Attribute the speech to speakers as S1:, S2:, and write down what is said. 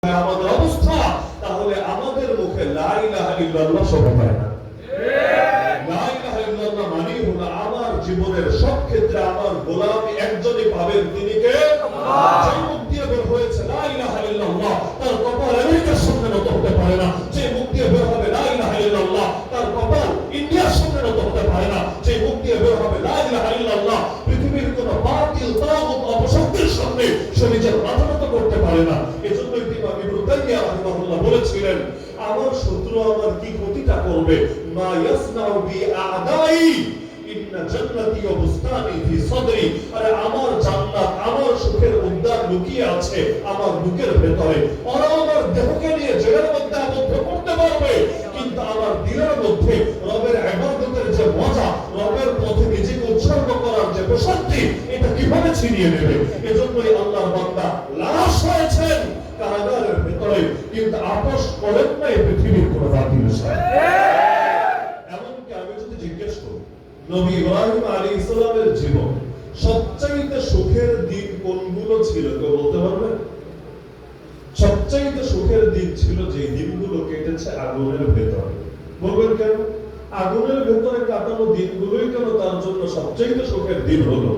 S1: আমাদের অবস্থা, তাহলে আমাদের মুখে লা ইলাহা ইল্লাল্লাহ শোভা পায় না। লা ইলাহা ইল্লাল্লাহ মানে হলো আমার জীবনের সব ক্ষেত্রে আমার গোলামি একজনই পাবেন, তিনি কে? আল্লাহ। যে মুখ দিয়ে বের হয়েছে লা ইলাহা ইল্লাল্লাহ, তার কপাল আমেরিকার সামনে নত হতে পারে না। যে মুখ দিয়ে বের হবে লা ইলাহা ইল্লাল্লাহ, তার কপাল ইন্ডিয়ার সামনে নত হতে পারে না। যে মুখ দিয়ে বের হবে লা ইলাহা ইল্লাল্লাহ, পৃথিবীর কোন বাতিল তাগুত অপশক্তির সামনে সে নিজের মাথা নত করতে পারে না। এজন্য ইমাম ইবনে তাইমিয়া রাহিমাহুল্লাহ বলেছিলেন, আমার শত্রু আমার কি ক্ষতিটা করবে, মা ইয়াসনাউ বি আদাই ইন্না জান্নাতি ওয়া বুস্তানি ফি সাদরি। আরে আমার জান্নাত, আমার সুখের উদ্যান লুকিয়ে আছে আমার বুকের ভেতরে। ওরা আমার দেহকে নিয়ে জেলের মধ্যে আবদ্ধ করতে পারবে, কিন্তু আমার দিলের মধ্যে রবের ইবাদতের যে মজা, রবের পথে নিজেকে উৎসর্গ করার যে প্রশান্তি, এটা কিভাবে ছিনিয়ে নেবে? এজন্যই আল্লাহর বান্দা লাশ হয়েছেন কারাগারের ভেতরে, কিন্তু আপোষ করেন নাই পৃথিবীর কোন জাতির সাথে। এমনকি আমি যদি জিজ্ঞেস করি, নবী ইব্রাহিম আলাইহিস সালামের জীবন সবচাইতে সুখের দিন কোনগুলো ছিল, কেউ বলতে পারবে? সবচাইতে সুখের দিন ছিল যে দিনগুলো কেটেছে আগুনের ভেতরে। বলবেন কেন? আগুনের ভেতরে কাটানো দিনগুলোই কেন তার জন্য সবচাইতে সুখের দিন হলো?